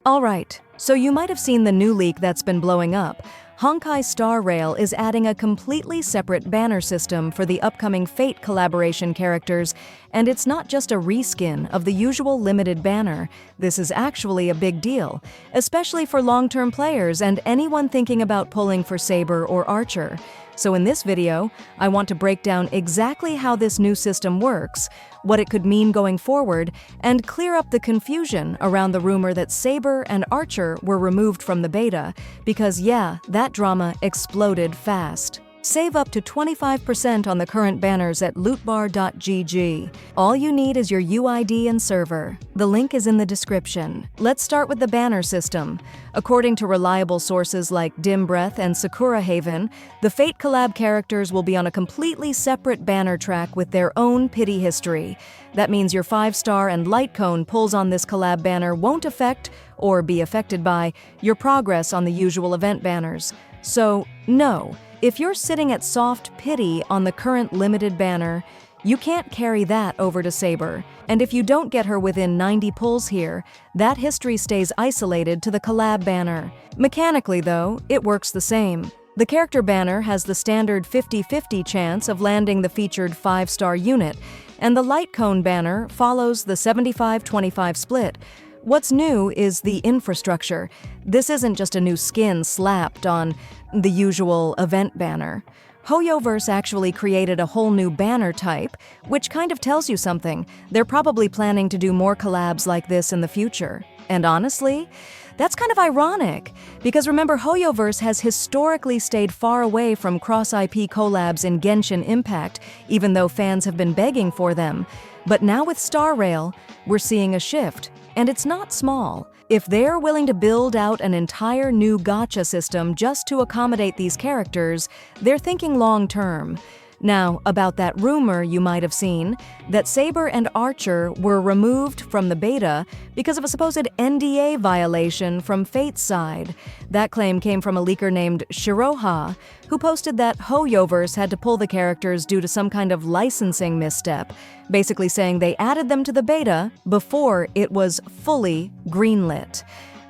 Alright, so you might have seen the new leak that's been blowing up. Honkai Star Rail is adding a completely separate banner system for the upcoming Fate collaboration characters, and it's not just a reskin of the usual limited banner. This is actually a big deal, especially for long-term players and anyone thinking about pulling for Saber or Archer. So in this video, I want to break down exactly how this new system works, what it could mean going forward, and clear up the confusion around the rumor that Saber and Archer were removed from the beta, because yeah, that drama exploded fast. Save up to 25% on the current banners at lootbar.gg. All you need is your UID and server. The link is in the description. Let's start with the banner system. According to reliable sources like Dim Breath and Sakura Haven, the Fate collab characters will be on a completely separate banner track with their own pity history. That means your 5-star and light cone pulls on this collab banner won't affect, or be affected by, your progress on the usual event banners. So, no. If you're sitting at soft pity on the current limited banner, you can't carry that over to Saber. And if you don't get her within 90 pulls here, that history stays isolated to the collab banner. Mechanically though, it works the same. The character banner has the standard 50-50 chance of landing the featured 5-star unit, and the light cone banner follows the 75-25 split. What's new is the infrastructure. This isn't just a new skin slapped on the usual event banner. HoYoverse actually created a whole new banner type, which kind of tells you something. They're probably planning to do more collabs like this in the future. And honestly, that's kind of ironic, because remember, HoYoverse has historically stayed far away from cross-IP collabs in Genshin Impact, even though fans have been begging for them. But now with Star Rail, we're seeing a shift. And it's not small. If they're willing to build out an entire new gacha system just to accommodate these characters, they're thinking long-term. Now, about that rumor you might have seen, that Saber and Archer were removed from the beta because of a supposed NDA violation from Fate's side. That claim came from a leaker named Shiroha, who posted that HoYoverse had to pull the characters due to some kind of licensing misstep, basically saying they added them to the beta before it was fully greenlit.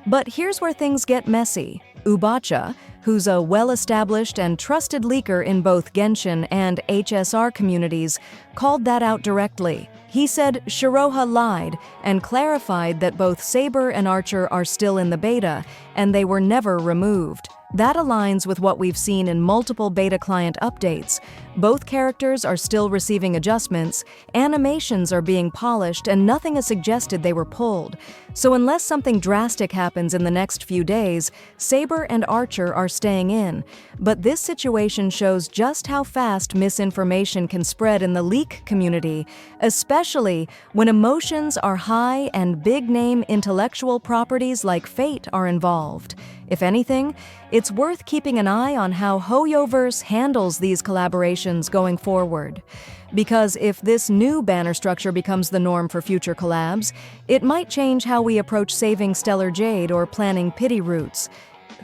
But here's where things get messy. Ubacha, who's a well-established and trusted leaker in both Genshin and HSR communities, called that out directly. He said Shiroha lied and clarified that both Saber and Archer are still in the beta, and they were never removed. That aligns with what we've seen in multiple beta client updates. Both characters are still receiving adjustments, animations are being polished, and nothing has suggested they were pulled. So unless something drastic happens in the next few days, Saber and Archer are staying in. But this situation shows just how fast misinformation can spread in the leak community, especially when emotions are high and big-name intellectual properties like Fate are involved. If anything, it's worth keeping an eye on how HoYoverse handles these collaborations going forward. Because if this new banner structure becomes the norm for future collabs, it might change how we approach saving Stellar Jade or planning pity routes.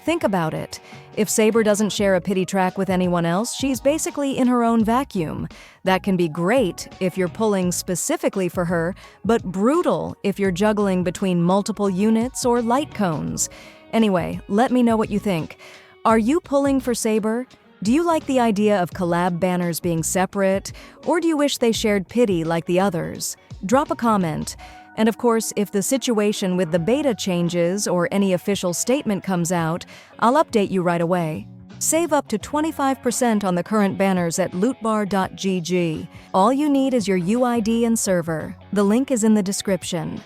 Think about it. If Saber doesn't share a pity track with anyone else, she's basically in her own vacuum. That can be great if you're pulling specifically for her, but brutal if you're juggling between multiple units or light cones. Anyway, let me know what you think. Are you pulling for Saber? Do you like the idea of collab banners being separate, or do you wish they shared pity like the others? Drop a comment. And of course, if the situation with the beta changes or any official statement comes out, I'll update you right away. Save up to 25% on the current banners at lootbar.gg. All you need is your UID and server. The link is in the description.